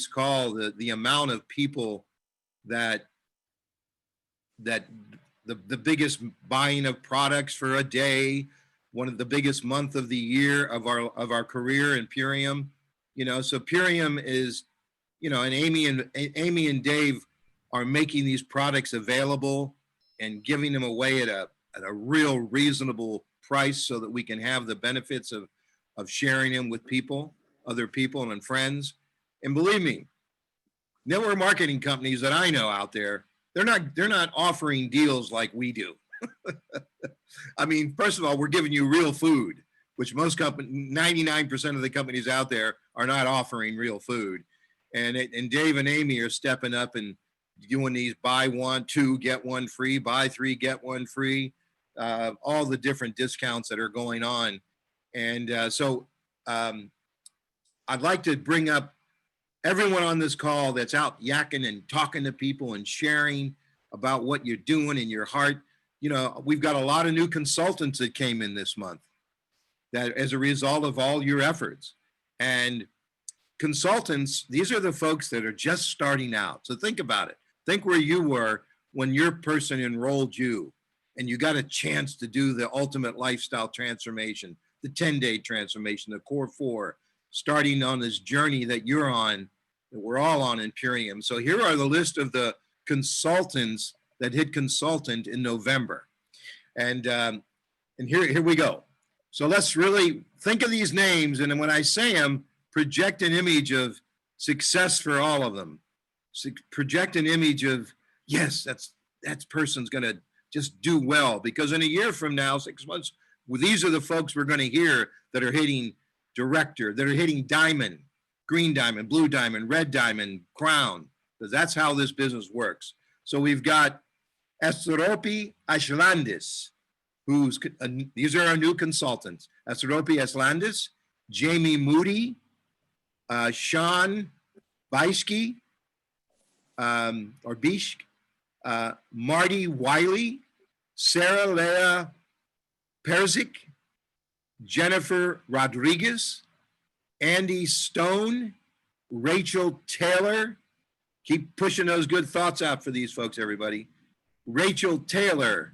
call, the amount of people that the biggest buying of products for a day, one of the biggest month of the year of our career in Purium, you know. So Purium is, you know, and Amy and Dave are making these products available and giving them away at a real reasonable price so that we can have the benefits of sharing them with people, other people and friends. And believe me, network marketing companies that I know out there, they're not offering deals like we do. I mean, first of all, we're giving you real food, which most companies, 99% of the companies out there are not offering real food. And Dave and Amy are stepping up and doing these buy one, two, get one free, buy three, get one free, all the different discounts that are going on. And so I'd like to bring up everyone on this call that's out yakking and talking to people and sharing about what you're doing in your heart. You know, we've got a lot of new consultants that came in this month that as a result of all your efforts. And consultants, these are the folks that are just starting out. So think about it. Think where you were when your person enrolled you and you got a chance to do the ultimate lifestyle transformation, the 10-day transformation, the core 4, starting on this journey that you're on, that we're all on in Purium. So here are the list of the consultants that hit consultant in November. And here we go. So let's really think of these names. And when I say them, project an image of success for all of them. Project an image of, yes, that person's going to just do well. Because in a year from now, 6 months, well, these are the folks we're going to hear that are hitting director, that are hitting diamond, green diamond, blue diamond, red diamond, crown, because that's how this business works. So we've got Estropi Ashlandis, these are our new consultants. Estropi Ashlandis, Jamie Moody, Sean Beisky, or Bishk, Marty Wiley, Sarah Leah Perzik, Jennifer Rodriguez, Andy Stone, Rachel Taylor. Keep pushing those good thoughts out for these folks, everybody. Rachel Taylor,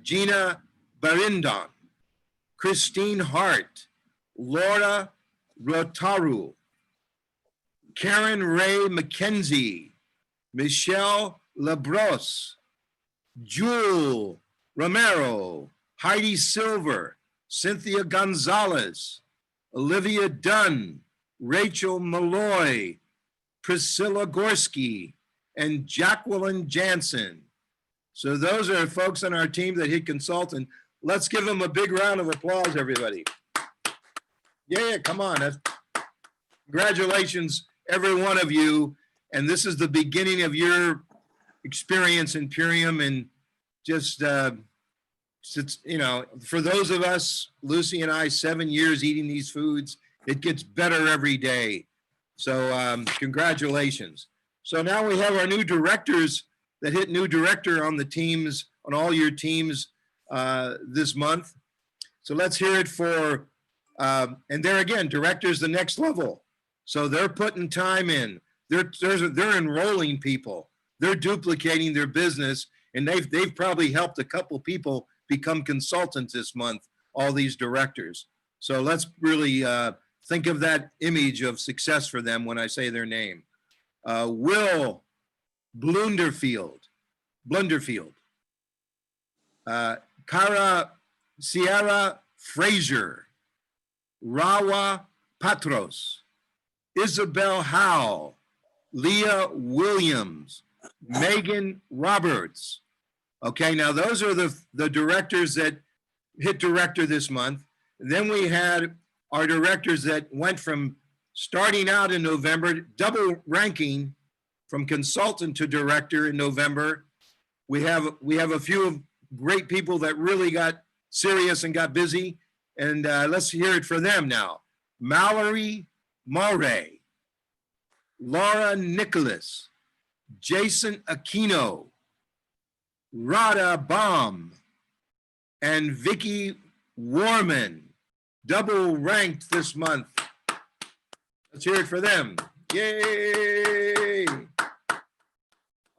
Gina Barindon, Christine Hart, Laura Rotaru, Karen Ray McKenzie, Michelle Labros, Jewel Romero, Heidi Silver, Cynthia Gonzalez, Olivia Dunn, Rachel Malloy, Priscilla Gorski, and Jacqueline Jansen. So those are folks on our team that hit consultant. Let's give them a big round of applause, everybody. Yeah, come on. Congratulations, every one of you. And this is the beginning of your experience in Purium. And just, you know, for those of us, Lucy and I, 7 years eating these foods, it gets better every day. So congratulations. So now we have our new directors that hit new director on the teams, on all your teams this month. So let's hear it for, and there again, directors the next level. So they're putting time in. They're enrolling people. They're duplicating their business, and they've probably helped a couple people become consultants this month, all these directors. So let's really think of that image of success for them when I say their name. Will Blunderfield, Cara Sierra Frazier, Rawa Patros, Isabel Howe, Leah Williams, Megan Roberts. Okay, now those are the directors that hit director this month. Then we had our directors that went from starting out in November, double ranking from consultant to director in November. We have a few great people that really got serious and got busy, and let's hear it for them now. Mallory Murray, Laura Nicholas, Jason Aquino, Rada Baum, and Vicky Warman, double ranked this month. Let's hear it for them. Yay!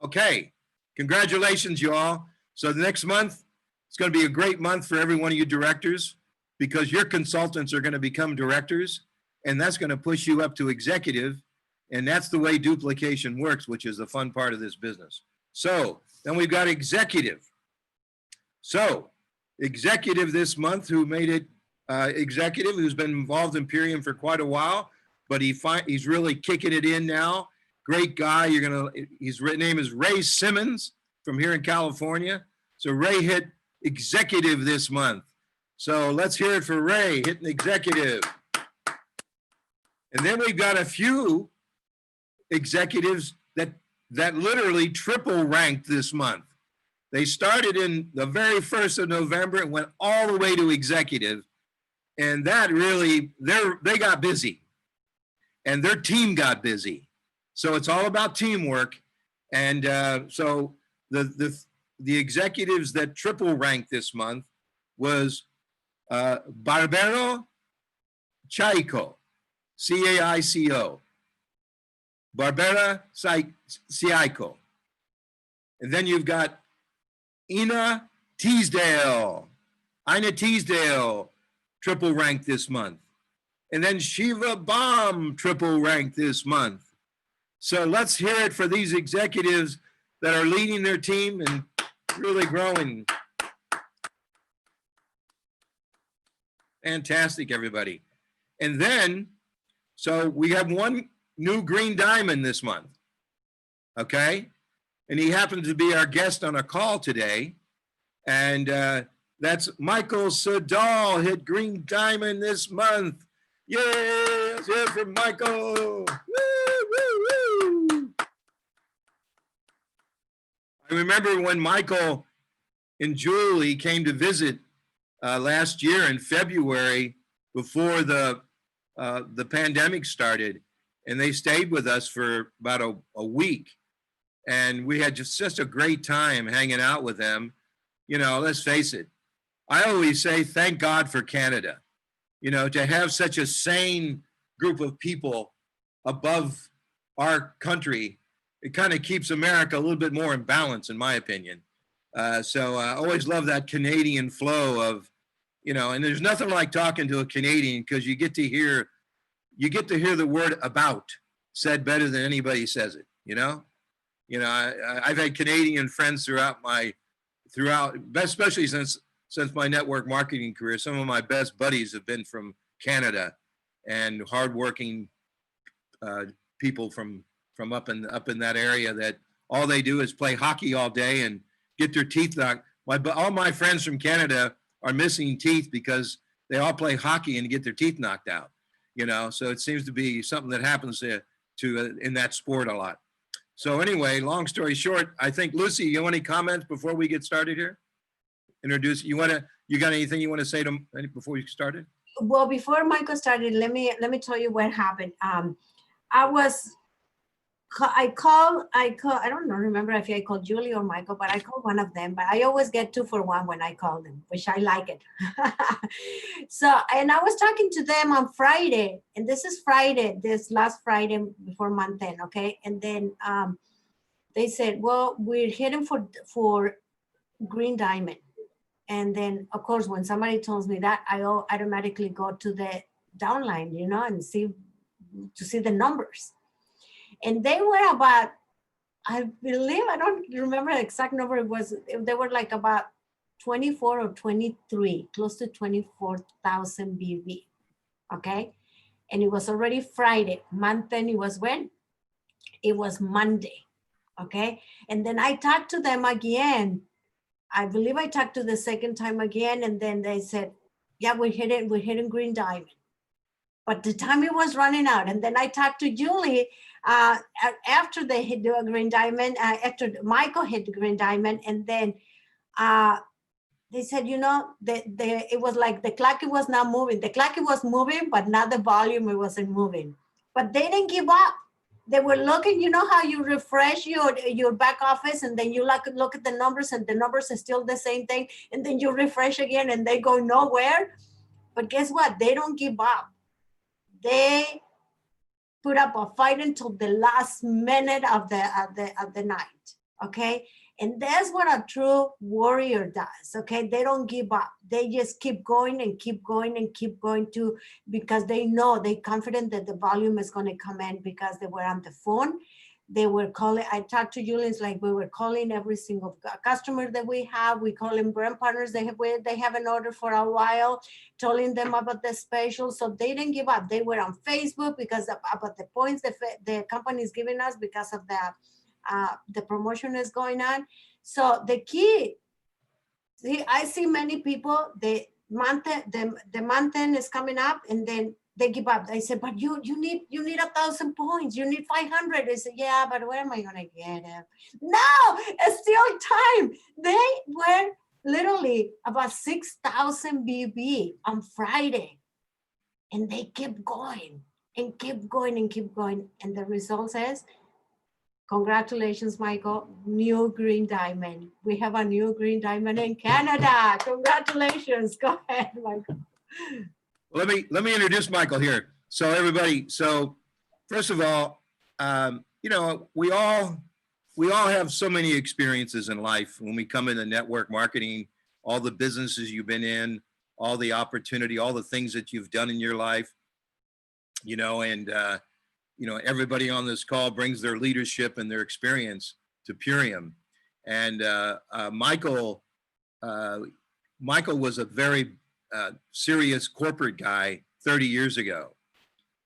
Okay, congratulations, you all. So the next month, it's going to be a great month for every one of you directors because your consultants are going to become directors, and that's going to push you up to executive, and that's the way duplication works, which is the fun part of this business. So then we've got executive. So executive this month who made it executive, who's been involved in Purium for quite a while, but he's really kicking it in now. Great guy. His name is Ray Simmons from here in California. So Ray hit executive this month. So let's hear it for Ray hitting executive. And then we've got a few executives that literally triple ranked this month. They started in the very 1st of November and went all the way to executive. And that really, they got busy. And their team got busy. So it's all about teamwork. And so the executives that triple ranked this month was Barbero Chaico, C-A-I-C-O. Barbera Ciaico. And then you've got Ina Teasdale. Ina Teasdale, triple ranked this month. And then Shiva Bomb, triple ranked this month. So let's hear it for these executives that are leading their team and really growing. Fantastic, everybody. And then, so we have one new green diamond this month, okay? And he happens to be our guest on a call today. And that's Michael Siddall, hit green diamond this month. Yay, let's hear it for Michael. Woo, woo, woo. I remember when Michael and Julie came to visit last year in February before the pandemic started, and they stayed with us for about a week. And we had just a great time hanging out with them. You know, let's face it. I always say, thank God for Canada. You know, to have such a sane group of people above our country, it kind of keeps America a little bit more in balance, in my opinion. So I always love that Canadian flow of, you know, and there's nothing like talking to a Canadian because you get to hear the word about said better than anybody says it, you know? You know, I've had Canadian friends throughout, especially since my network marketing career. Some of my best buddies have been from Canada, and hardworking people from up in that area that all they do is play hockey all day and get their teeth knocked. All my friends from Canada are missing teeth because they all play hockey and get their teeth knocked out. You know, so it seems to be something that happens to in that sport a lot. So anyway, long story short, I think, Lucy, you have any comments before we get started here? Introduce, you got anything you want to say to before we started? Well, before Michael started, let me tell you what happened. I don't remember if I called Julie or Michael, but I called one of them, but I always get 2 for 1 when I call them, which I like it. So, and I was talking to them on Friday, and this last Friday before month end, okay? And then they said, well, we're heading for green diamond. And then, of course, when somebody tells me that, I automatically go to the downline, you know, and see the numbers. And they were about, I believe, I don't remember the exact number. They were like about 24 or 23, close to 24,000 BV, okay? And it was already Friday. Month end, it was when? It was Monday, okay? And then I talked to them again. I believe I talked to the second time again, and then they said, yeah, we're hitting green diamond. But the time it was running out. And then I talked to Julie after they hit the green diamond, after Michael hit the green diamond, and then they said, you know, it was like the clock was not moving. The clock was moving, but not the volume, it wasn't moving. But they didn't give up. They were looking, you know how you refresh your back office and then you look at the numbers and the numbers are still the same thing. And then you refresh again and they go nowhere. But guess what? They don't give up. They put up a fight until the last minute of the night. Okay. And that's what a true warrior does. Okay. They don't give up. They just keep going and keep going and keep going to, because they know, they're confident that the volume is going to come in, because they were on the phone. They were calling. I talked to Julian, like we were calling every single customer that we have. We call them brand partners. They have an order for a while, telling them about the special. So they didn't give up. They were on Facebook because about the points the company is giving us because of the promotion is going on. So the key, see, I see many people, the month end is coming up and then they give up. I said, but you need 1,000 points. You need 500. They said, yeah, but where am I gonna get it? No, it's still time. They were literally about 6,000 BB on Friday, and they kept going and kept going and kept going. And the result is, congratulations, Michael, new green diamond. We have a new green diamond in Canada. Congratulations. Go ahead, Michael. Let me introduce Michael here. So everybody, so first of all, you know, we all have so many experiences in life when we come into network marketing, all the businesses you've been in, all the opportunity, all the things that you've done in your life, you know, and you know, everybody on this call brings their leadership and their experience to Purium. And Michael was a very serious corporate guy 30 years ago.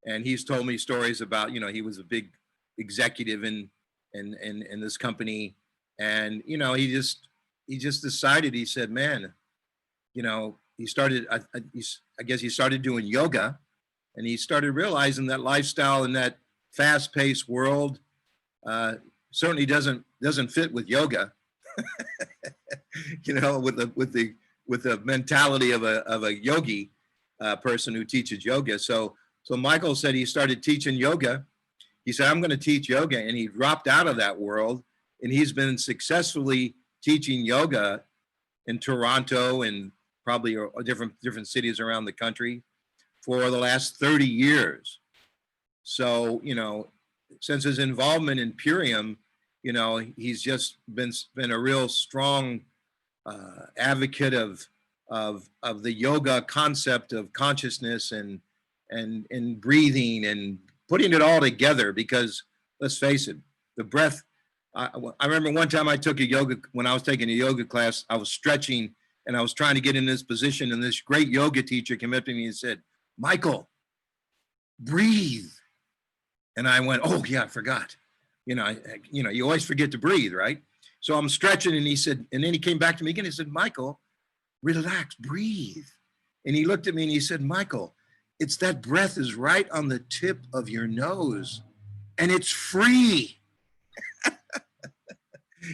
And he's told me stories about, you know, he was a big executive in this company. And, you know, he just decided, he said, man, you know, he started, I guess he started doing yoga, and he started realizing that lifestyle in that fast-paced world certainly doesn't fit with yoga. You know, with the mentality of a yogi person who teaches yoga. So Michael said he started teaching yoga. He said, I'm going to teach yoga, and he dropped out of that world, and he's been successfully teaching yoga in Toronto and probably different cities around the country for the last 30 years. So, you know, since his involvement in Purium, you know, he's just been a real strong advocate of the yoga concept of consciousness and breathing and putting it all together, because let's face it, the breath. I remember one time when I was taking a yoga class, I was stretching and I was trying to get in this position, and this great yoga teacher came up to me and said, Michael, breathe. And I went, oh yeah, I forgot. You know, you always forget to breathe, right? So I'm stretching, and he said, and then he came back to me again. He said, Michael, relax, breathe. And he looked at me and he said, Michael, it's that breath is right on the tip of your nose, and it's free.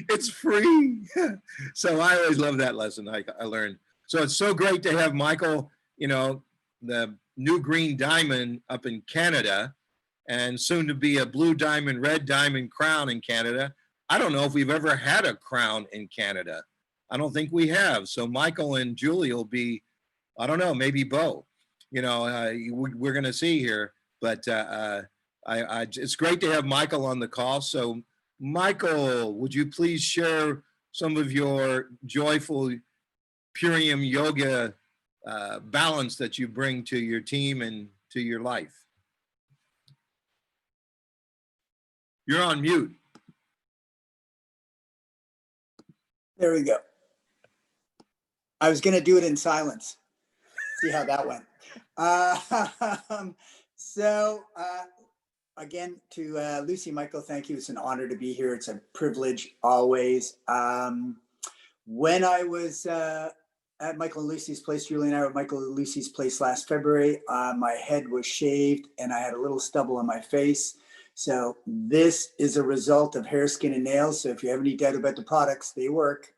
It's free. So I always love that lesson I learned. So it's so great to have Michael, you know, the new green diamond up in Canada, and soon to be a blue diamond, red diamond crown in Canada. I don't know if we've ever had a crown in Canada. I don't think we have. So Michael and Julie will be, I don't know, maybe Bo. You know, we're going to see here. But it's great to have Michael on the call. So Michael, would you please share some of your joyful Purium yoga balance that you bring to your team and to your life? You're on mute. There we go. I was going to do it in silence. See how that went. Again, to Lucy, Michael, thank you. It's an honor to be here. It's a privilege always. When I was at Michael and Lucy's place, Julian and I were at Michael and Lucy's place last February, my head was shaved and I had a little stubble on my face. So this is a result of hair, skin, and nails. So if you have any doubt about the products, they work.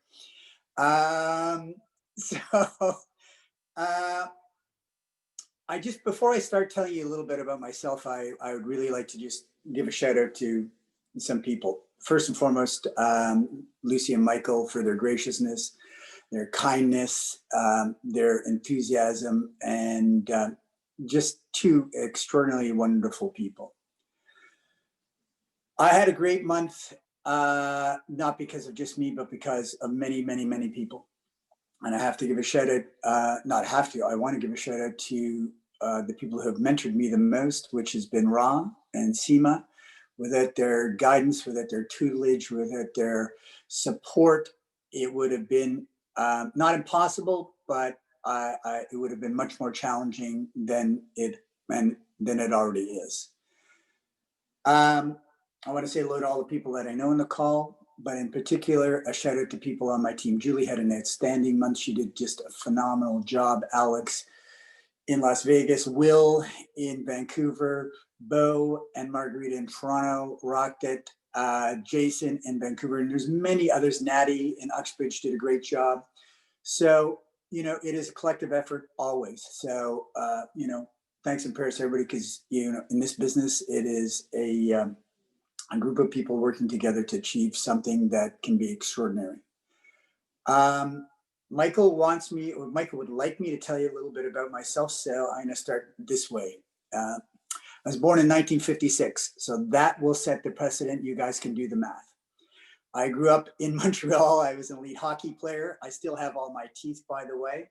Before I start telling you a little bit about myself, I would really like to just give a shout out to some people. First and foremost, Lucy and Michael, for their graciousness, their kindness, their enthusiasm, and just two extraordinarily wonderful people. I had a great month, not because of just me, but because of many, many, many people. And I have to give a shout out, not have to, I want to give a shout out to the people who have mentored me the most, which has been Ra and Seema. Without their guidance, without their tutelage, without their support, it would have been not impossible, but it would have been much more challenging than it already is. I want to say hello to all the people that I know in the call, but in particular, a shout out to people on my team. Julie had an outstanding month. She did just a phenomenal job. Alex in Las Vegas, Will in Vancouver, Bo and Margarita in Toronto rocked it. Jason in Vancouver, and there's many others. Natty in Uxbridge did a great job. So, you know, it is a collective effort always. So, you know, thanks in Paris, everybody, because, you know, in this business, it is a group of people working together to achieve something that can be extraordinary. Michael would like me to tell you a little bit about myself. So I'm going to start this way. I was born in 1956, so that will set the precedent. You guys can do the math. I grew up in Montreal. I was an elite hockey player. I still have all my teeth, by the way.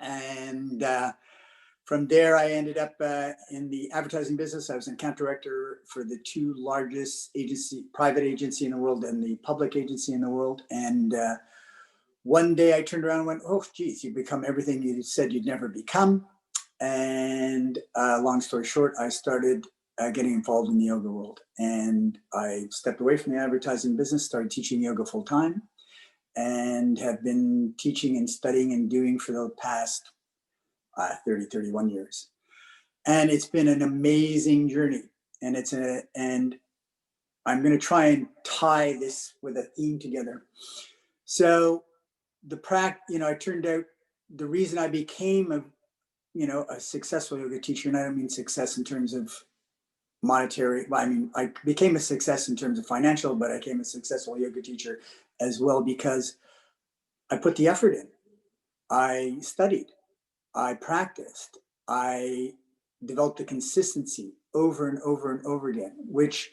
And from there, I ended up in the advertising business. I was an account director for the two largest private agency in the world and the public agency in the world. And one day I turned around and went, oh, geez, you've become everything you said you'd never become. And long story short, I started getting involved in the yoga world. And I stepped away from the advertising business, started teaching yoga full time, and have been teaching and studying and doing for the past 31 years. And it's been an amazing journey. And and I'm going to try and tie this with a theme together. So the prac, you know, it turned out the reason I became a successful yoga teacher, and I don't mean success in terms of monetary, I mean, I became a success in terms of financial, but I became a successful yoga teacher as well because I put the effort in. I studied, I practiced, I developed the consistency over and over and over again, which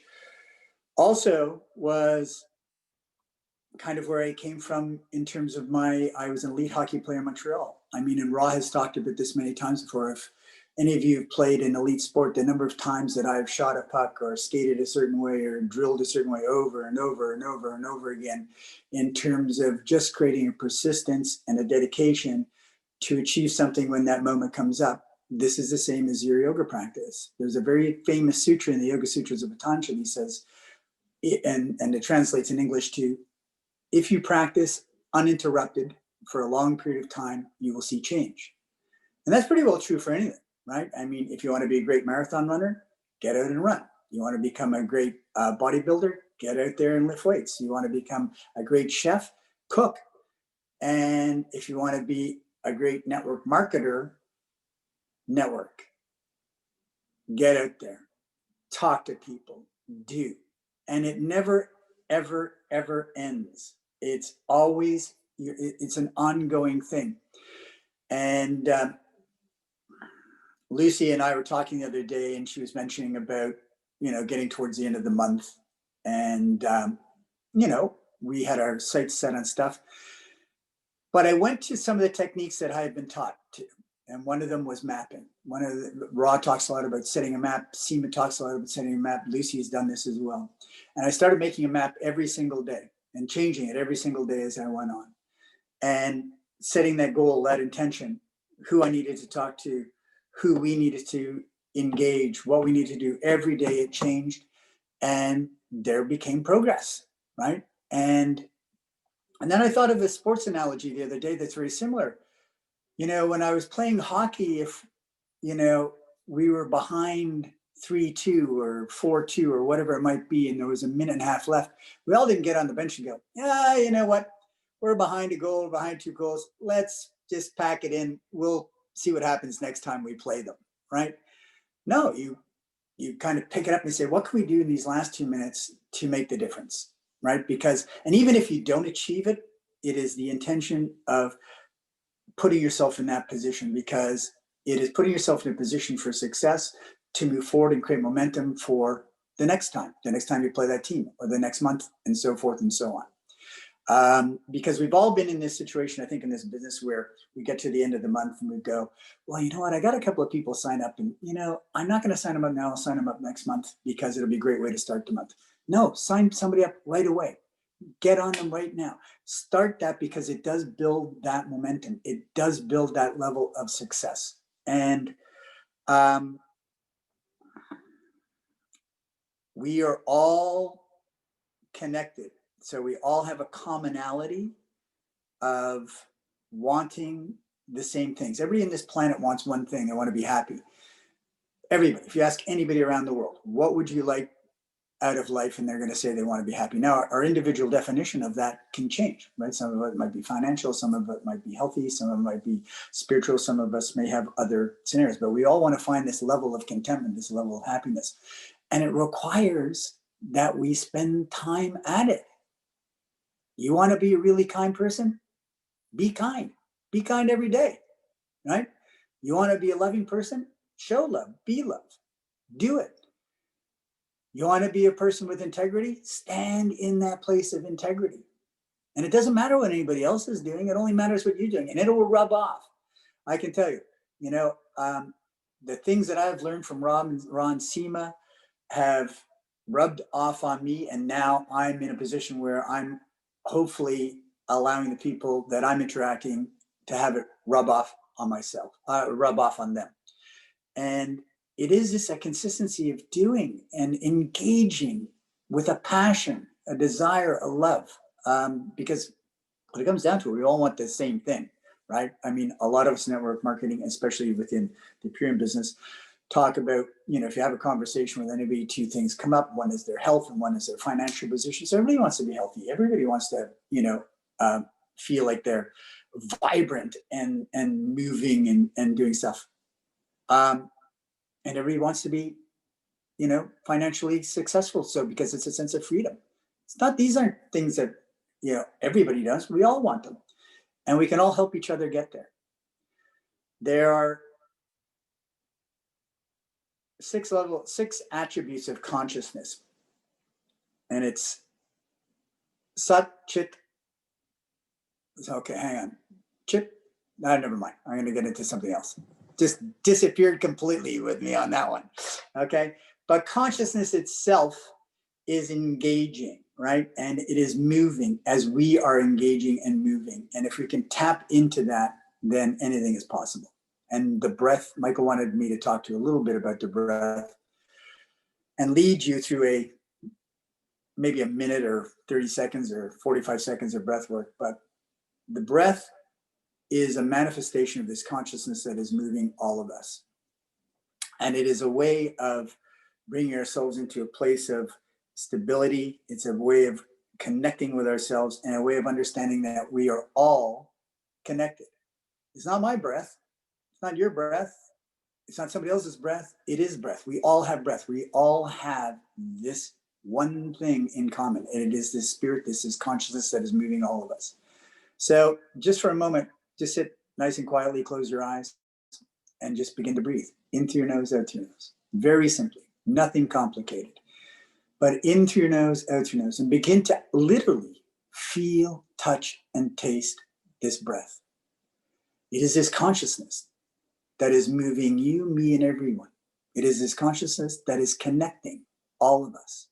also was kind of where I came from in terms of I was an elite hockey player in Montreal. I mean, and Ra has talked about this many times before. If any of you have played an elite sport, the number of times that I've shot a puck or skated a certain way or drilled a certain way over and over and over and over again, in terms of just creating a persistence and a dedication to achieve something when that moment comes up. This is the same as your yoga practice. There's a very famous sutra in the Yoga Sutras of Patanjali says, and it translates in English to, if you practice uninterrupted for a long period of time, you will see change. And that's pretty well true for anything, right? I mean, if you want to be a great marathon runner, get out and run. You want to become a great bodybuilder, get out there and lift weights. You want to become a great chef, cook. And if you want to be a great network marketer, network. Get out there, talk to people, do. And it never, ever, ever ends. It's always, it's an ongoing thing. And Lucy and I were talking the other day, and she was mentioning about, you know, getting towards the end of the month. And, you know, we had our sights set on stuff. But I went to some of the techniques that I had been taught to. And one of them was mapping. Ra talks a lot about setting a map. Seema talks a lot about setting a map. Lucy has done this as well. And I started making a map every single day and changing it every single day as I went on. And setting that goal, that intention, who I needed to talk to, who we needed to engage, what we need to do. Every day it changed. And there became progress, right? And then I thought of a sports analogy the other day that's very similar. You know, when I was playing hockey, if, you know, we were behind 3-2 or 4-2 or whatever it might be, and there was a minute and a half left, we all didn't get on the bench and go, yeah, you know what? We're behind a goal, behind 2 goals. Let's just pack it in. We'll see what happens next time we play them, right? No, you kind of pick it up and say, what can we do in these last 2 minutes to make the difference, right? Because, and even if you don't achieve it, it is the intention of putting yourself in that position, because it is putting yourself in a position for success to move forward and create momentum for the next time you play that team, or the next month, and so forth and so on. Because we've all been in this situation, I think, in this business where we get to the end of the month and we go, well, you know what, I got a couple of people sign up, and I'm not going to sign them up now, I'll sign them up next month because it'll be a great way to start the month. No, sign somebody up right away. Get on them right now. Start that, because it does build that momentum. It does build that level of success. And we are all connected. So we all have a commonality of wanting the same things. Everybody in this planet wants one thing. They want to be happy. Everybody, if you ask anybody around the world, what would you like out of life? And they're going to say they want to be happy. Now, our individual definition of that can change, right? Some of it might be financial, some of it might be healthy, some of it might be spiritual, some of us may have other scenarios, but we all want to find this level of contentment, this level of happiness. And it requires that we spend time at it. You want to be a really kind person? Be kind. Be kind every day, right? You want to be a loving person? Show love. Be love. Do it. You want to be a person with integrity? Stand in that place of integrity. And it doesn't matter what anybody else is doing. It only matters what you're doing, and it will rub off. I can tell you, the things that I've learned from Ron Seema have rubbed off on me, and now I'm in a position where I'm hopefully allowing the people that I'm interacting to have it rub off on myself, rub off on them. And it is just a consistency of doing and engaging with a passion, a desire, a love. Because when it comes down to it, we all want the same thing, right? I mean, a lot of us in network marketing, especially within the Imperium business, talk about, if you have a conversation with anybody, two things come up. One is their health and one is their financial position. So everybody wants to be healthy. Everybody wants to, feel like they're vibrant and moving and doing stuff. And everybody wants to be, financially successful. So because it's a sense of freedom. These aren't things that, everybody does. We all want them. And we can all help each other get there. There are 6 attributes of consciousness. And it's Sat Chit. Okay, hang on. Chit? No, never mind. I'm going to get into something else. Just disappeared completely with me on that one. Okay. But consciousness itself is engaging, right? And it is moving as we are engaging and moving. And if we can tap into that, then anything is possible. And the breath, Michael wanted me to talk to you a little bit about the breath and lead you through maybe a minute or 30 seconds or 45 seconds of breath work. But the breath is a manifestation of this consciousness that is moving all of us. And it is a way of bringing ourselves into a place of stability. It's a way of connecting with ourselves and a way of understanding that we are all connected. It's not my breath. It's not your breath. It's not somebody else's breath. It is breath. We all have breath. We all have this one thing in common. And it is this spirit, this is consciousness that is moving all of us. So just for a moment, just sit nice and quietly, close your eyes, and just begin to breathe. In through your nose, out through your nose. Very simply, nothing complicated. But in through your nose, out through your nose, and begin to literally feel, touch, and taste this breath. It is this consciousness that is moving you, me, and everyone. It is this consciousness that is connecting all of us,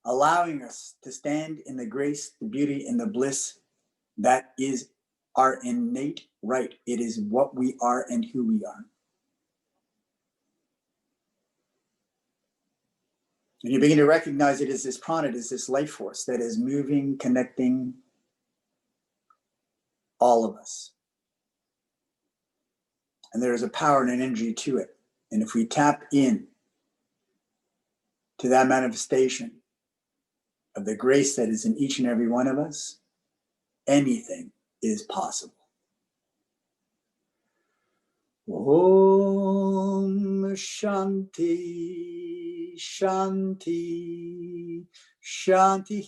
allowing us to stand in the grace, the beauty, and the bliss that is our innate right. It is what we are and who we are. And you begin to recognize it as this prana, it is this life force that is moving, connecting all of us. And there is a power and an energy to it. And if we tap in to that manifestation of the grace that is in each and every one of us, anything is possible. Om Shanti, Shanti, Shanti.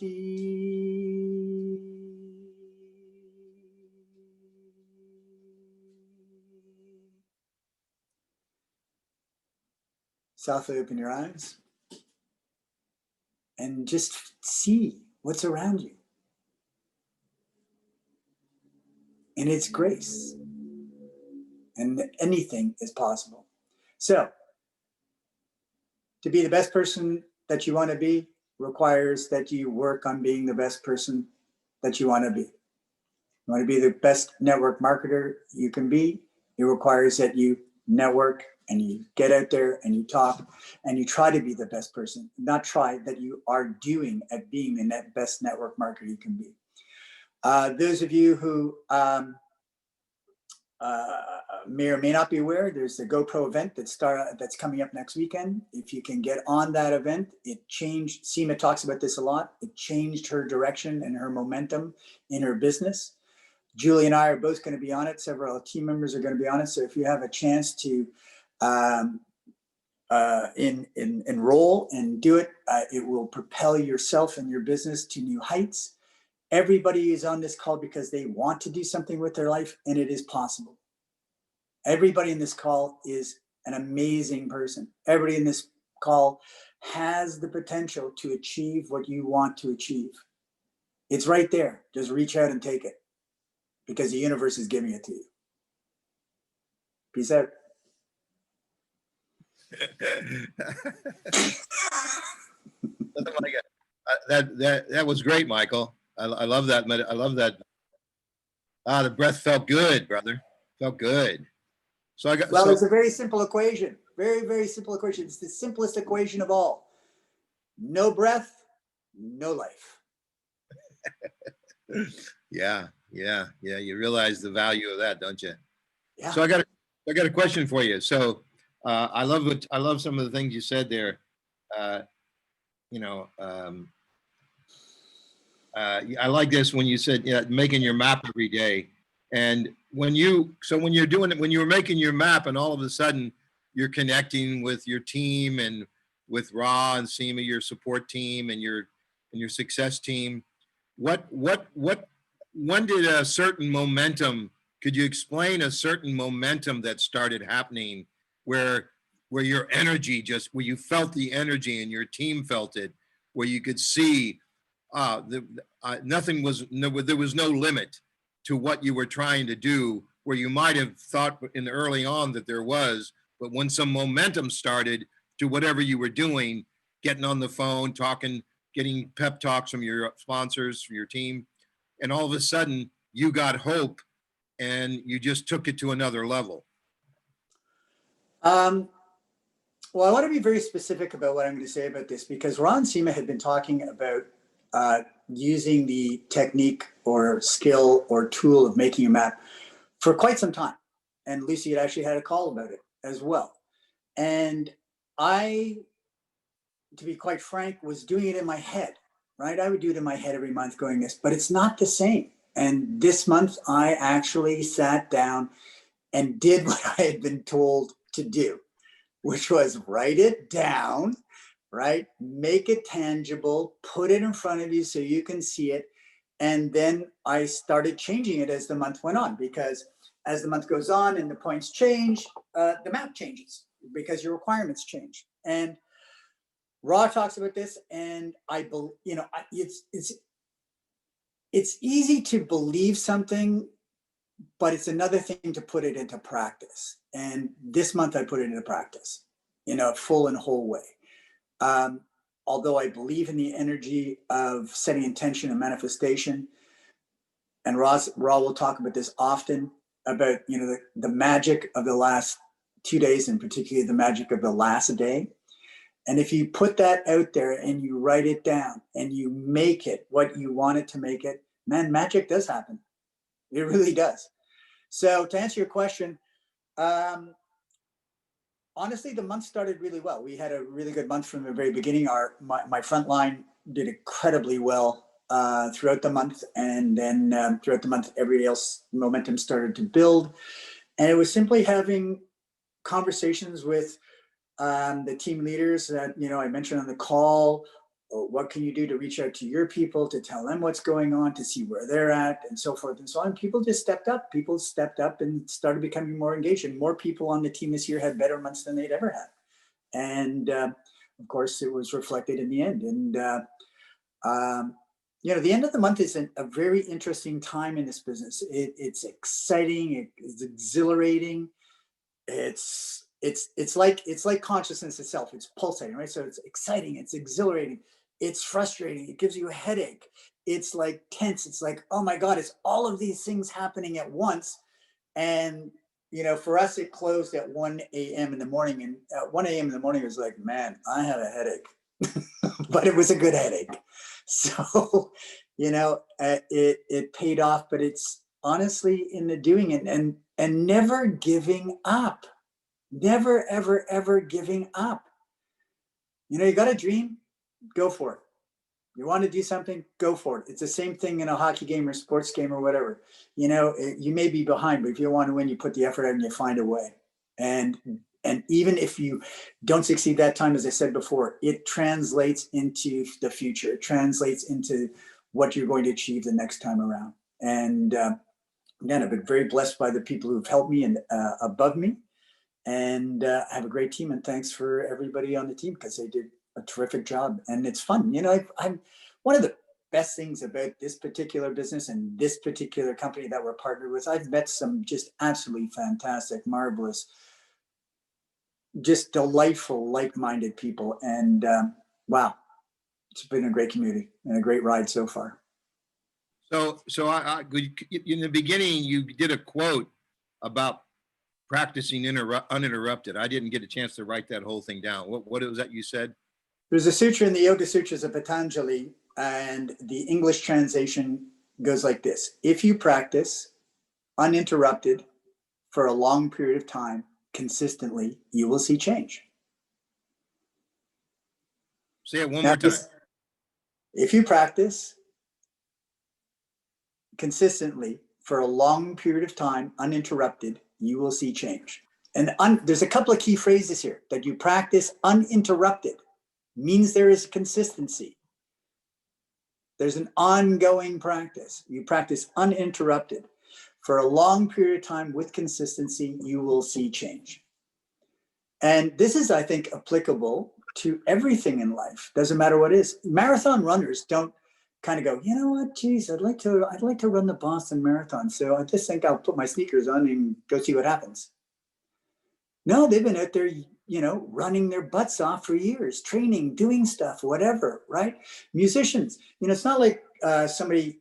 Softly open your eyes. and just see what's around you. And it's grace. And anything is possible. So, to be the best person that you want to be requires that you work on being the best person that you want to be. You want to be the best network marketer you can be. It requires that you network and you get out there and you talk and you try to be the best person, not try, that you are doing at being the best network marketer you can be. Those of you who may or may not be aware, there's a GoPro event that's coming up next weekend. If you can get on that event, it changed, Seema talks about this a lot, it changed her direction and her momentum in her business. Julie and I are both going to be on it. Several team members are going to be on it. So if you have a chance to enroll and do it, it will propel yourself and your business to new heights. Everybody is on this call because they want to do something with their life, and it is possible. Everybody in this call is an amazing person. Everybody in this call has the potential to achieve what you want to achieve. It's right there. Just reach out and take it, because the universe is giving it to you. Peace out. That was great, Michael. I love that. I love that. The breath felt good, brother. Felt good. So it's a very simple equation. Very, very simple equation. It's the simplest equation of all. No breath, no life. Yeah. You realize the value of that, don't you? Yeah. So I got a question for you. So I love some of the things you said there. I like this when you said making your map every day. And when you're making your map, and all of a sudden you're connecting with your team and with Ra and Seema, your support team, and your success team. When did a certain momentum? Could you explain a certain momentum that started happening where your energy where you felt the energy and your team felt it, where you could see there was no limit to what you were trying to do, where you might have thought in early on that there was, but when some momentum started to whatever you were doing, getting on the phone, talking, getting pep talks from your sponsors, from your team, and all of a sudden you got hope and you just took it to another level. Well, I want to be very specific about what I'm going to say about this, because Ron Seema had been talking about using the technique or skill or tool of making a map for quite some time. And Lucy had actually had a call about it as well. And I, to be quite frank, was doing it in my head, right? I would do it in my head every month going this, but it's not the same. And this month I actually sat down and did what I had been told to do, which was write it down, right? Make it tangible, put it in front of you so you can see it. And then I started changing it as the month went on, because as the month goes on and the points change, the map changes because your requirements change. And Ra talks about this, and I believe, it's easy to believe something, but it's another thing to put it into practice. And this month I put it into practice in a full and whole way. Although I believe in the energy of setting intention and manifestation, and Ra will talk about this often, about the magic of the last 2 days, and particularly the magic of the last day. And if you put that out there and you write it down and you make it what you want it to make it, man, magic does happen. It really does. So to answer your question, honestly, the month started really well. We had a really good month from the very beginning. My front line did incredibly well throughout the month. And then throughout the month, everybody else momentum started to build. And it was simply having conversations with the team leaders that, I mentioned on the call. What can you do to reach out to your people, to tell them what's going on, to see where they're at, and so forth and so on. People just stepped up. People stepped up and started becoming more engaged. And more people on the team this year had better months than they'd ever had. And of course, it was reflected in the end. And, you know, the end of the month is a very interesting time in this business. It's exciting. It's exhilarating. It's like consciousness itself. It's pulsating, right? So it's exciting. It's exhilarating. It's frustrating. It gives you a headache. It's like tense. It's like, oh my God, it's all of these things happening at once. And, you know, for us, it closed at 1 a.m. in the morning. And at 1 a.m. in the morning, it was like, man, I had a headache, but it was a good headache. So, you know, it paid off, but it's honestly in the doing it, and never giving up, never, ever, ever giving up. You know, you got a dream, go for it. You want to do something, go for it. It's the same thing in a hockey game or sports game or whatever. You know, you may be behind, but if you want to win, you put the effort out and you find a way. And even if you don't succeed that time, as I said before, it translates into the future. It translates into what you're going to achieve the next time around. And again, I've been very blessed by the people who've helped me and above me. And I have a great team. And thanks for everybody on the team, because they did a terrific job. And it's fun. You know, I'm one of the best things about this particular business and this particular company that we're partnered with. I've met some just absolutely fantastic, marvelous, just delightful, like-minded people. And wow, it's been a great community and a great ride so far. So in the beginning, you did a quote about practicing uninterrupted. I didn't get a chance to write that whole thing down. What was that you said? There's a sutra in the Yoga Sutras of Patanjali, and the English translation goes like this: if you practice uninterrupted for a long period of time, consistently, you will see change. Say it one more time. If you practice consistently for a long period of time, uninterrupted, you will see change. And there's a couple of key phrases here. That you practice uninterrupted means there is consistency. There's an ongoing practice. You practice uninterrupted for a long period of time with consistency, you will see change. And this is, I think, applicable to everything in life. Doesn't matter what it is. Marathon runners don't kind of go, you know what, geez, I'd like to run the Boston Marathon. So I just think I'll put my sneakers on and go see what happens. No, they've been out there, you know, running their butts off for years, training, doing stuff, whatever, right? Musicians, you know, it's not like somebody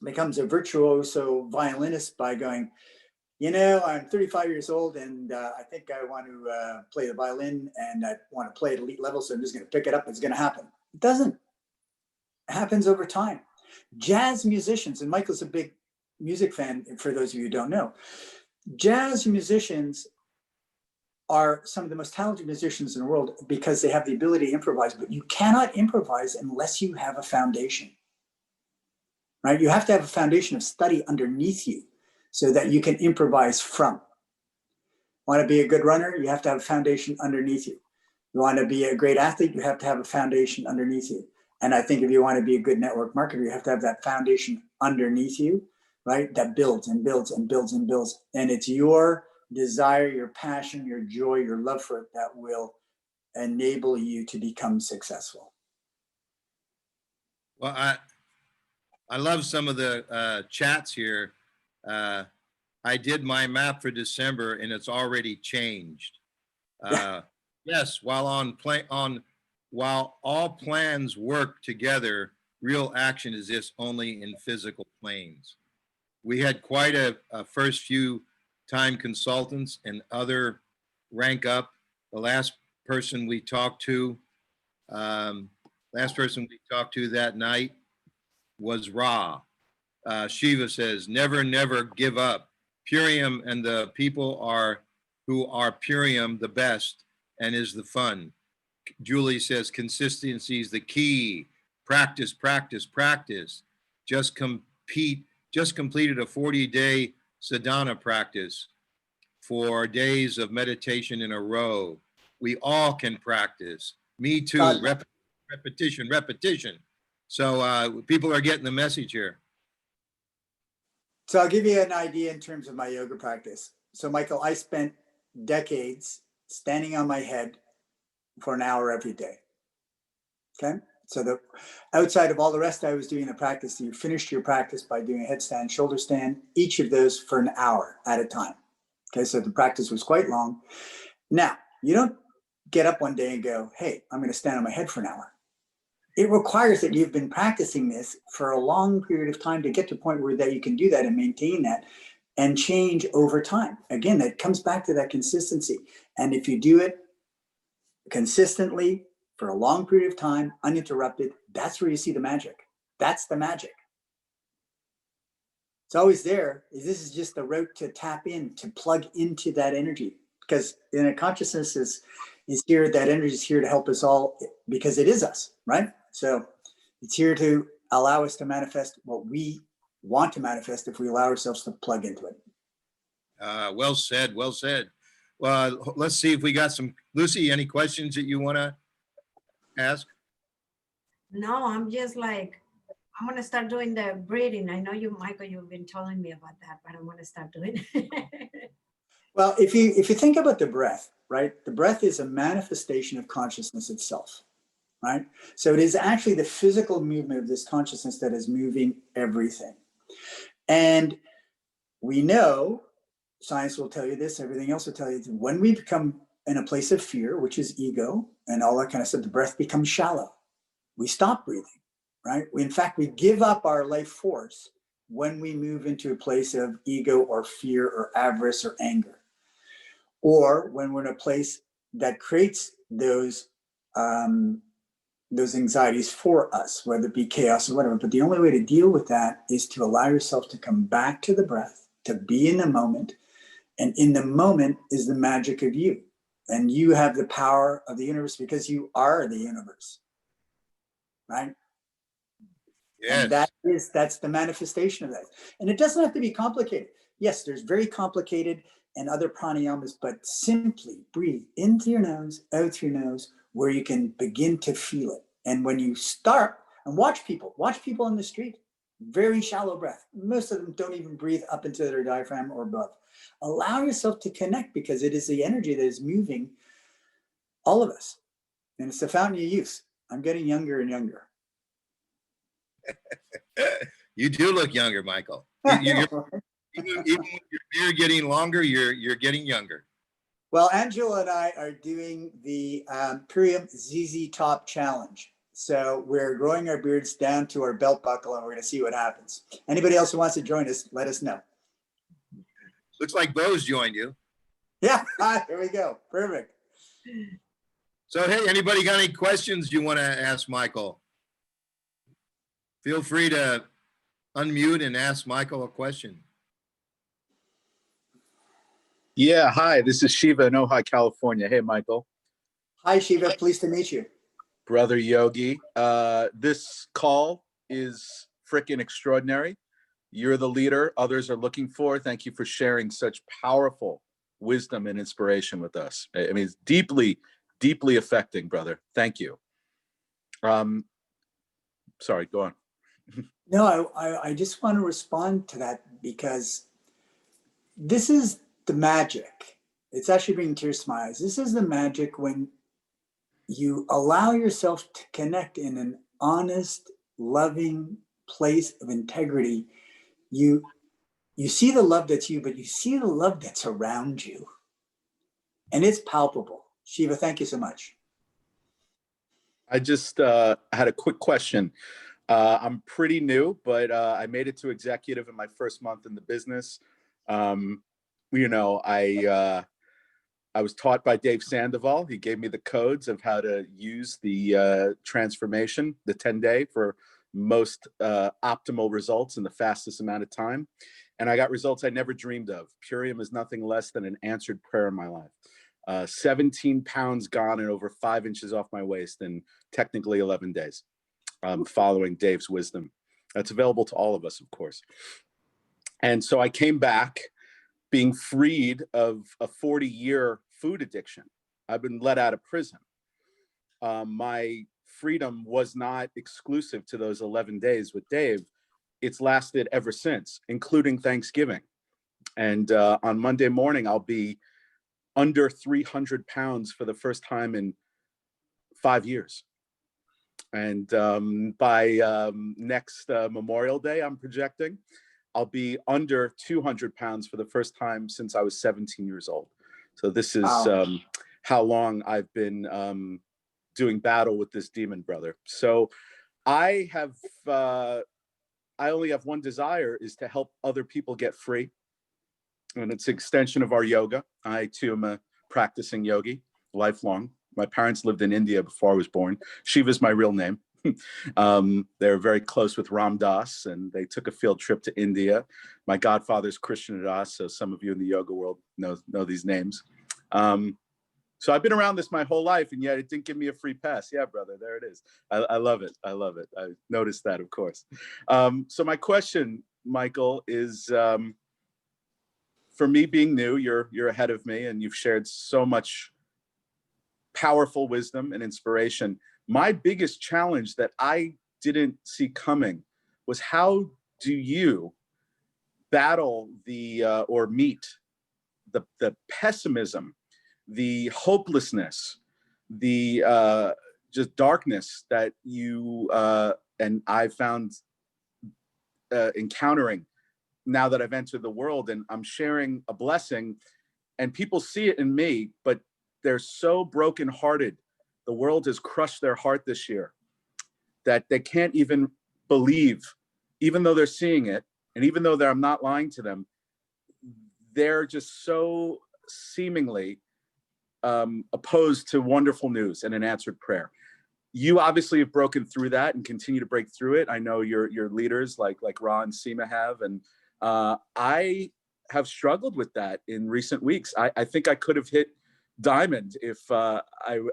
becomes a virtuoso violinist by going, you know, I'm 35 years old and I think I want to play the violin and I want to play at elite level, so I'm just going to pick it up. It's going to happen. It doesn't. It happens over time. Jazz musicians, and Michael's a big music fan, for those of you who don't know, jazz musicians are some of the most talented musicians in the world because they have the ability to improvise, but you cannot improvise unless you have a foundation, right? You have to have a foundation of study underneath you so that you can improvise from. Want to be a good runner? You have to have a foundation underneath you. You want to be a great athlete? You have to have a foundation underneath you. And I think if you want to be a good network marketer, you have to have that foundation underneath you, right? That builds and builds and builds and builds. And it's your desire, your passion, your joy, your love for it that will enable you to become successful. Well, I love some of the chats here. I did my map for December and it's already changed. Yes, while all plans work together, real action exists only in physical planes. We had quite a first few time consultants and other rank up. The last person we talked to that night was Ra. Shiva says, never, never give up. Purium and the people who are Purium the best and is the fun. Julie says, consistency is the key. Practice, practice, practice. Just completed a 40-day sadhana practice for days of meditation in a row. We all can practice. Me too. Repetition, repetition. So people are getting the message here. So I'll give you an idea in terms of my yoga practice. So Michael, I spent decades standing on my head for an hour every day. Okay. So the outside of all the rest I was doing in the practice, you finished your practice by doing a headstand, shoulder stand, each of those for an hour at a time. Okay. So the practice was quite long. Now, you don't get up one day and go, hey, I'm going to stand on my head for an hour. It requires that you've been practicing this for a long period of time to get to a point where that you can do that and maintain that and change over time. Again, that comes back to that consistency. And if you do it consistently for a long period of time, uninterrupted, that's where you see the magic. That's the magic. It's always there. This is just the route to tap in, to plug into that energy. Because in a consciousness is here, that energy is here to help us all because it is us, right? So it's here to allow us to manifest what we want to manifest if we allow ourselves to plug into it. Well said. Well said. Well, let's see if we got some. Lucy, any questions that you want to ask? No, I'm just like, I'm going to start doing the breathing. I know you, Michael, you've been telling me about that, but I'm going to start doing it. Well, if you think about the breath, right? The breath is a manifestation of consciousness itself, right? So it is actually the physical movement of this consciousness that is moving everything. And we know, science will tell you this, everything else will tell you, that when we become in a place of fear, which is ego and all that kind of stuff, the breath becomes shallow. We stop breathing, right? In fact, we give up our life force when we move into a place of ego or fear or avarice or anger. Or when we're in a place that creates those anxieties for us, whether it be chaos or whatever. But the only way to deal with that is to allow yourself to come back to the breath, to be in the moment. And in the moment is the magic of you. And you have the power of the universe because you are the universe, right? Yes. And that's the manifestation of that. And it doesn't have to be complicated. Yes, there's very complicated and other pranayamas, but simply breathe in through your nose, out through your nose, where you can begin to feel it. And when you start, and watch people on the street, very shallow breath. Most of them don't even breathe up into their diaphragm or above. Allow yourself to connect because it is the energy that is moving all of us. And it's the fountain of youth. I'm getting younger and younger. You do look younger, Michael. Even with your beard getting longer, you're getting younger. Well, Angela and I are doing the Purium ZZ Top Challenge. So we're growing our beards down to our belt buckle and we're going to see what happens. Anybody else who wants to join us, let us know. Looks like Bo's joined you. Yeah, there we go. Perfect. So, hey, anybody got any questions you want to ask Michael? Feel free to unmute and ask Michael a question. Yeah, hi, this is Shiva in Ojai, California. Hey, Michael. Hi, Shiva. Pleased to meet you. Brother Yogi. This call is freaking extraordinary. You're the leader others are looking for. Thank you for sharing such powerful wisdom and inspiration with us. I mean, it's deeply, deeply affecting, brother. Thank you. Sorry, go on. No, I just want to respond to that because this is the magic. It's actually bringing tears to my eyes. This is the magic when you allow yourself to connect in an honest, loving place of integrity. You see the love that's you, but you see the love that's around you. And it's palpable. Shiva, thank you so much. I just had a quick question. I'm pretty new, but I made it to executive in my first month in the business. You know, I was taught by Dave Sandoval. He gave me the codes of how to use the transformation, the 10-day for most optimal results in the fastest amount of time. And I got results I never dreamed of. Purium is nothing less than an answered prayer in my life. 17 pounds gone and over 5 inches off my waist in technically 11 days, following Dave's wisdom. That's available to all of us, of course. And so I came back being freed of a 40-year food addiction. I've been let out of prison. My freedom was not exclusive to those 11 days with Dave. It's lasted ever since, including Thanksgiving. And on Monday morning, I'll be under 300 pounds for the first time in 5 years. And by next Memorial Day, I'm projecting, I'll be under 200 pounds for the first time since I was 17 years old. So this is how long I've been doing battle with this demon, brother. So I only have one desire, is to help other people get free. And it's an extension of our yoga. I too am a practicing yogi, lifelong. My parents lived in India before I was born. Shiva is my real name. They're very close with Ram Dass, and they took a field trip to India. My godfather's Krishna Das, so some of you in the yoga world know these names. So I've been around this my whole life, and yet it didn't give me a free pass. Yeah, brother, there it is. I love it. I love it. I noticed that, of course. So my question, Michael, is for me being new, you're ahead of me, and you've shared so much powerful wisdom and inspiration. My biggest challenge that I didn't see coming was, how do you battle or meet the pessimism, the hopelessness, the just darkness that you and I found encountering now that I've entered the world, and I'm sharing a blessing, and people see it in me, but they're so brokenhearted. The world has crushed their heart this year that they can't even believe, even though they're seeing it, and even though I'm not lying to them, they're just so seemingly opposed to wonderful news and an answered prayer. You obviously have broken through that and continue to break through it. I know your leaders like Ra and Seema have, and I have struggled with that in recent weeks. I think I could have hit diamond if I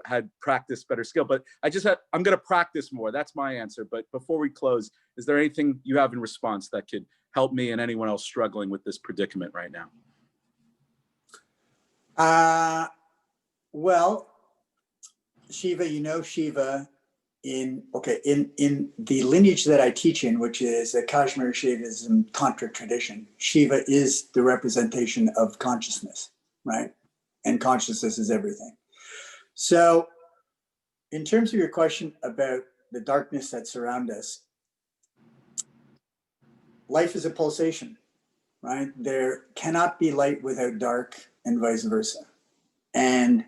had practiced better skill, but I'm going to practice more. That's my answer. But before we close, is there anything you have in response that could help me and anyone else struggling with this predicament right now? Well, Shiva, Shiva in the lineage that I teach in, which is a Kashmir Shaivism Tantric tradition. Shiva is the representation of consciousness, right? And consciousness is everything. So in terms of your question about the darkness that surrounds us, life is a pulsation, right? There cannot be light without dark, and vice versa. And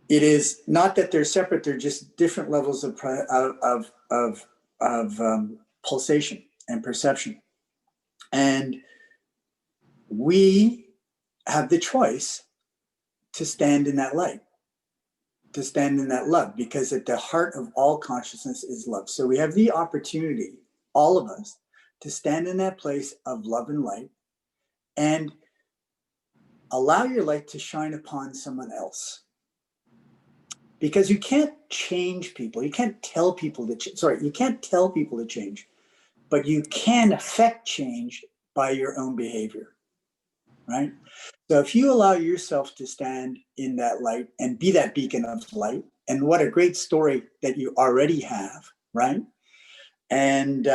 it is not that they're separate; they're just different levels of pulsation and perception. And we have the choice to stand in that light, to stand in that love, because at the heart of all consciousness is love. So we have the opportunity, all of us, to stand in that place of love and light, and allow your light to shine upon someone else. Because you can't change people. You can't tell people to you can't tell people to change, but you can affect change by your own behavior, right? So if you allow yourself to stand in that light and be that beacon of light, and what a great story that you already have, right? And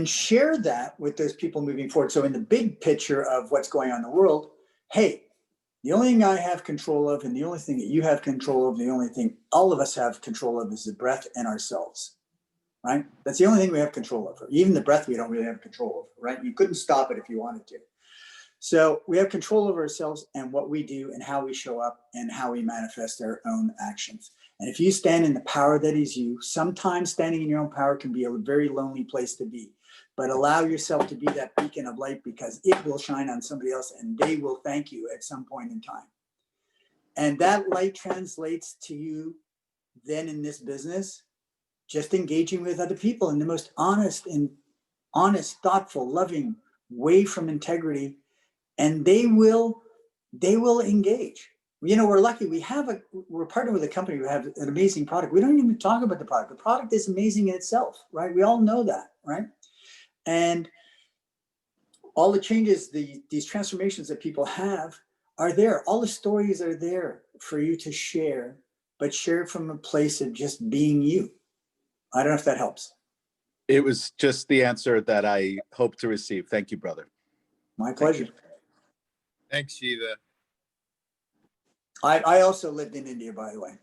share that with those people moving forward. So in the big picture of what's going on in the world, hey, the only thing I have control of, and the only thing that you have control of, the only thing all of us have control of, is the breath and ourselves, right? That's the only thing we have control over. Even the breath we don't really have control over, right? You couldn't stop it if you wanted to. So we have control over ourselves and what we do and how we show up and how we manifest our own actions. And if you stand in the power that is you, sometimes standing in your own power can be a very lonely place to be. But allow yourself to be that beacon of light, because it will shine on somebody else and they will thank you at some point in time. And that light translates to you then in this business, just engaging with other people in the most honest, thoughtful, loving way from integrity. And they will engage. We're lucky. We're partnered with a company who have an amazing product. We don't even talk about the product. The product is amazing in itself, right? We all know that, right? And all the changes, these transformations that people have are there. All the stories are there for you to share, but share from a place of just being you. I don't know if that helps. It was just the answer that I hope to receive. Thank you, brother. My pleasure. Thanks, Shiva. I also lived in India, by the way.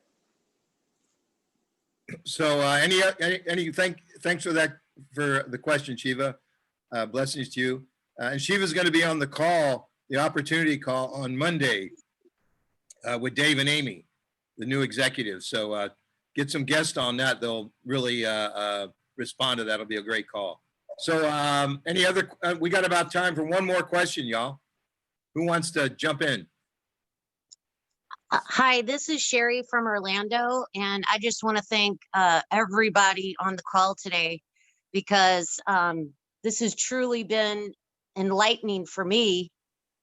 So thanks for that, for the question, Shiva. Blessings to you. And Shiva's going to be on the call, the opportunity call on Monday with Dave and Amy, the new executives. So get some guests on that. They'll really respond to that. It'll be a great call. So any other, we got about time for one more question, y'all. Who wants to jump in? Hi, this is Sherri from Orlando, and I just want to thank everybody on the call today because this has truly been enlightening for me.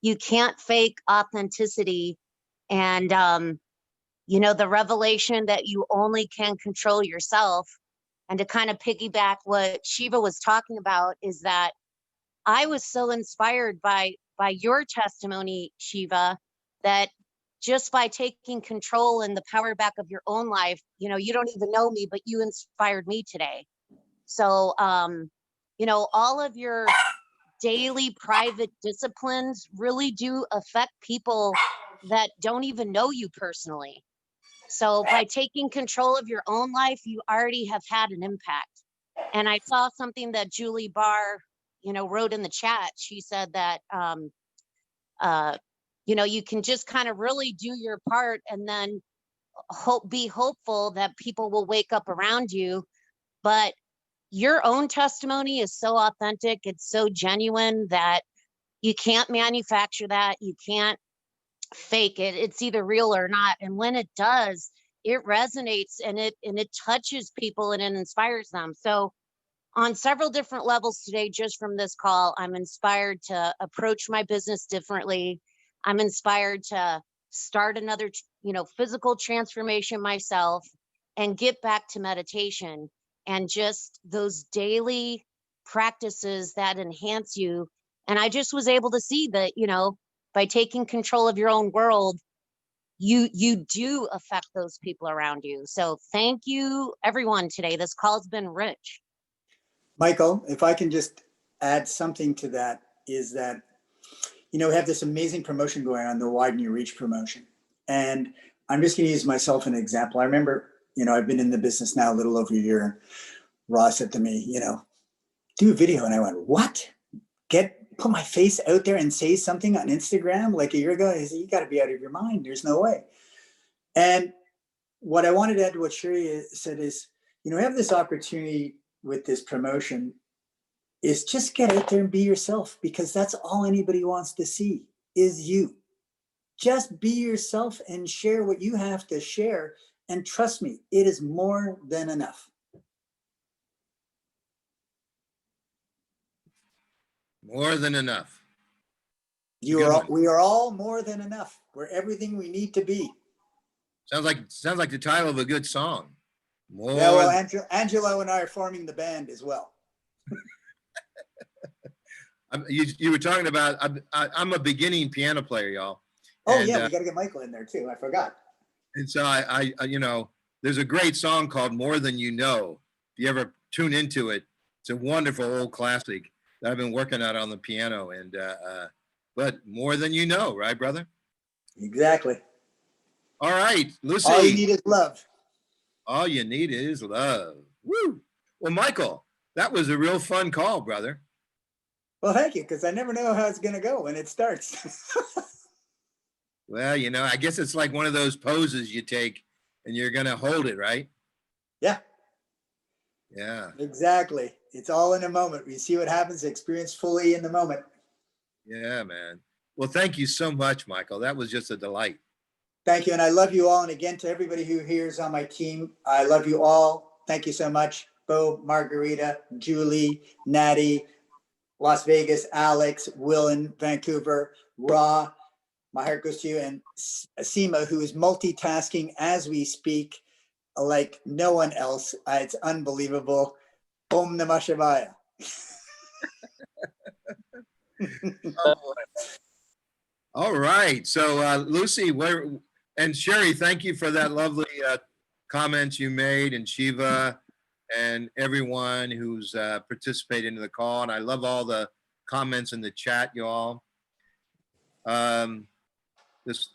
You can't fake authenticity, and you know, the revelation that you only can control yourself. And to kind of piggyback what Shiva was talking about is that I was so inspired by your testimony, Shiva, that just by taking control and the power back of your own life, you know, you don't even know me, but you inspired me today. So, you know, all of your daily private disciplines really do affect people that don't even know you personally. So by taking control of your own life, you already have had an impact. And I saw something that Julie Barr, you know, wrote in the chat. She said that, you know, you can just kind of really do your part and then be hopeful that people will wake up around you. But your own testimony is so authentic. It's so genuine that you can't manufacture that. You can't fake it. It's either real or not. And when it does, it resonates and it touches people and it inspires them. So on several different levels today, just from this call, I'm inspired to approach my business differently. I'm inspired to start another, you know, physical transformation myself and get back to meditation and just those daily practices that enhance you. And I just was able to see that, you know, by taking control of your own world, you do affect those people around you. So thank you, everyone, today. This call's been rich. Michael, if I can just add something to that, is that, you know, we have this amazing promotion going on, the Widen Your Reach promotion. And I'm just going to use myself as an example. I remember, you know, I've been in the business now a little over a year. And Ross said to me, you know, do a video. And I went, what? Put my face out there and say something on Instagram like a year ago? I said, you got to be out of your mind. There's no way. And what I wanted to add to what Sherri said is, you know, we have this opportunity with this promotion is just get out there and be yourself, because that's all anybody wants to see is you. Just be yourself and share what you have to share. And trust me, it is more than enough. More than enough. We are all more than enough. We're everything we need to be. Sounds like the title of a good song. More. Yeah, well, Angelo and I are forming the band as well. You were talking about, I'm a beginning piano player, y'all. Oh, and, yeah, we got to get Michael in there too. I forgot. And so I you know, there's a great song called More Than You Know. If you ever tune into it, it's a wonderful old classic that I've been working on the piano. And but more than you know, right, brother? Exactly. All right, Lucy. All you need is love. All you need is love. Woo. Well, Michael, that was a real fun call, brother. Well, thank you, because I never know how it's going to go when it starts. Well, you know, I guess it's like one of those poses you take and you're going to hold it, right? Yeah. Yeah. Exactly. It's all in a moment. We see what happens, experience fully in the moment. Yeah, man. Well, thank you so much, Michael. That was just a delight. Thank you. And I love you all. And again, to everybody who hears on my team, I love you all. Thank you so much. Bo, Margarita, Julie, Natty, Las Vegas, Alex, Will in Vancouver, Raw. My heart goes to you. And Seema, who is multitasking as we speak like no one else. It's unbelievable. Om Namah Shivaya. All right. So, Lucy, and Sherri, thank you for that lovely comments you made, and Shiva and everyone who's participated in the call. And I love all the comments in the chat, y'all. This,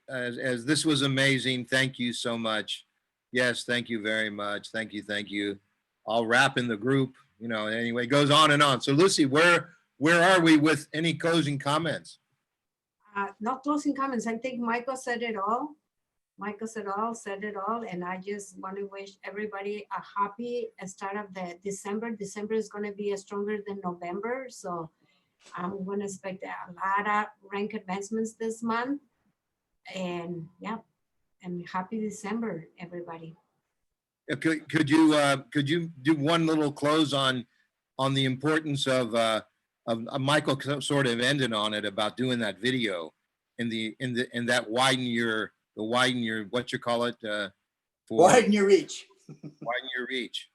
as this was amazing. Thank you so much. Yes, thank you very much. Thank you, thank you. I'll wrap in the group. You know, anyway, it goes on and on. So Lucy, where are we with any closing comments? Not closing comments. I think Michael said it all. Michael said it all. And I just want to wish everybody a happy start of the December. December is going to be stronger than November. So I'm going to expect a lot of rank advancements this month. And yeah, and happy December, everybody. Could you do one little close on the importance of Michael sort of ended on it about doing that video in that widen your what you call it Widen your reach. widen your reach.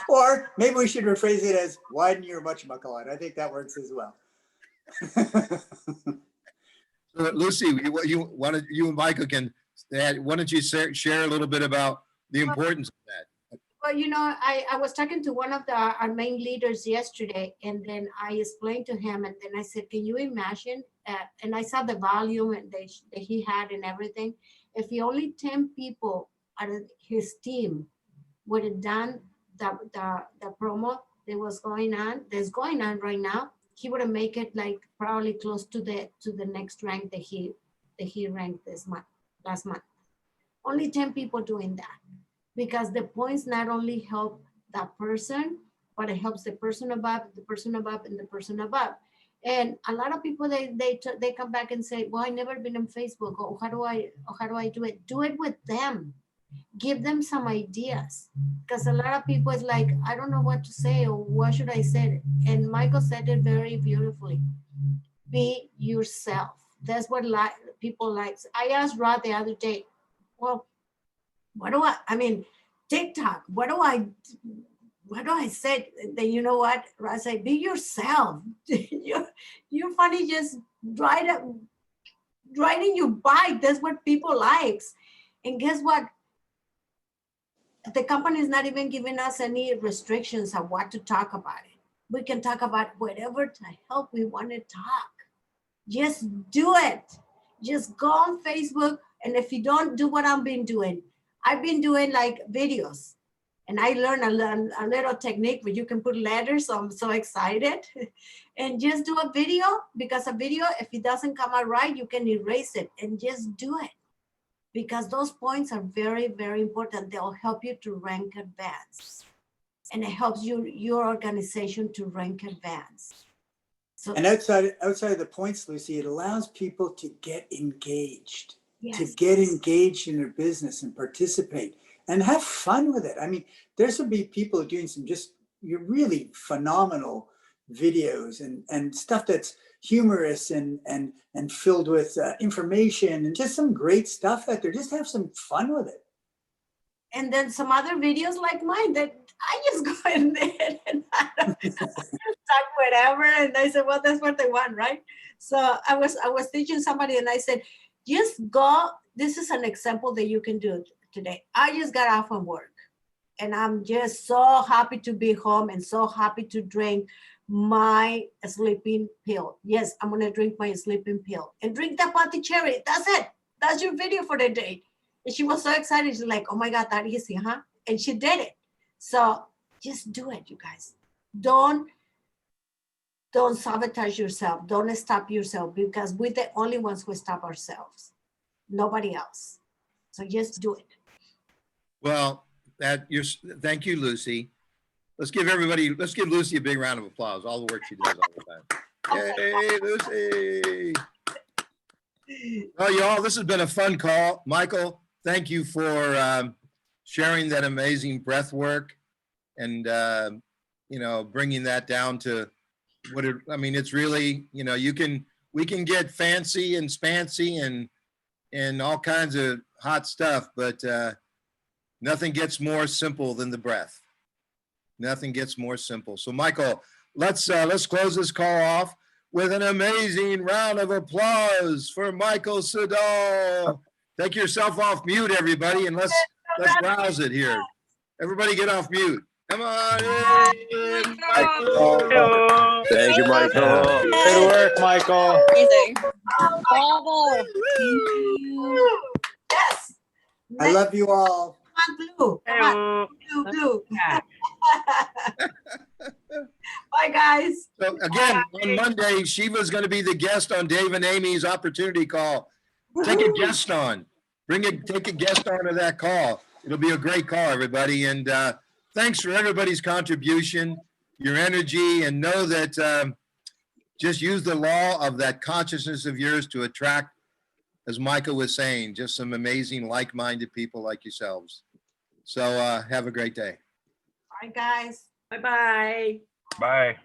Or maybe we should rephrase it as widen your whatchamacallit. I think that works as well. So, Lucy, you and Michael can why don't you share a little bit about the importance of that? Well, you know, I was talking to one of our main leaders yesterday, and then I explained to him, and then I said, can you imagine, and I saw the volume and that he had and everything, if he only 10 people out of his team would have done the promo that's going on right now, he would have made it like probably close to the next rank that he ranked last month. Only 10 people doing that, because the points not only help that person, but it helps the person above, the person above, and the person above. And a lot of people they come back and say, well, I never been on Facebook, or how do I do it? Do it with them. Give them some ideas, because a lot of people is like, I don't know what to say, or what should I say? And Michael said it very beautifully. Be yourself. That's what people like. I asked Rod the other day, well, I mean, TikTok, what do I say? Then you know what? I say, be yourself. You're funny, just riding your bike. That's what people likes. And guess what? The company is not even giving us any restrictions on what to talk about it. We can talk about whatever the hell we want to talk. Just do it. Just go on Facebook. And if you don't do what I've been doing like videos. And I learned a little technique where you can put letters, so I'm so excited. And just do a video, because a video, if it doesn't come out right, you can erase it and just do it. Because those points are very, very important. They'll help you to rank advance. And it helps your organization to rank advance. So, and outside of the points, Lucy, it allows people to get engaged. yes. To get engaged in their business and participate and have fun with it. I mean, there's going to be people doing some just really phenomenal videos and stuff that's humorous and filled with information and just some great stuff out there. Just have some fun with it. And then some other videos like mine that I just go in there and I don't talk whatever. And I said, well, that's what they want, right? So I was teaching somebody and I said, just go. This is an example that you can do today. I just got off from work and I'm just so happy to be home and so happy to drink my sleeping pill. Yes, I'm going to drink my sleeping pill and drink that Pati cherry. That's it. That's your video for the day. And she was so excited. She's like, oh my God, that easy, huh? And she did it. So just do it, you guys. Don't sabotage yourself. Don't stop yourself, because we're the only ones who stop ourselves. Nobody else. So just do it. Well, thank you, Lucy. Let's give Lucy a big round of applause. All the work she does all the time. Yay, Lucy. Well, y'all, this has been a fun call. Michael, thank you for sharing that amazing breath work and, bringing that down to it's really, we can get fancy and spancy and all kinds of hot stuff, but nothing gets more simple than the breath. Nothing gets more simple. So Michael, let's close this call off with an amazing round of applause for Michael Siddall. Take yourself off mute, everybody, and let's rouse it here. Everybody get off mute. Come on. Yay, Michael. Thank you, Michael. Good work, Michael. Amazing. Bravo. Yes. I love you all. Come on, Blue. Come on, Blue, Blue. Bye, guys. So again, on Monday, Shiva's going to be the guest on Dave and Amy's opportunity call. Take a guest on. Take a guest on to that call. It'll be a great call, everybody. And thanks for everybody's contribution, your energy, and know that just use the law of that consciousness of yours to attract, as Michael was saying, just some amazing like-minded people like yourselves. So have a great day. Bye, guys. Bye-bye. Bye.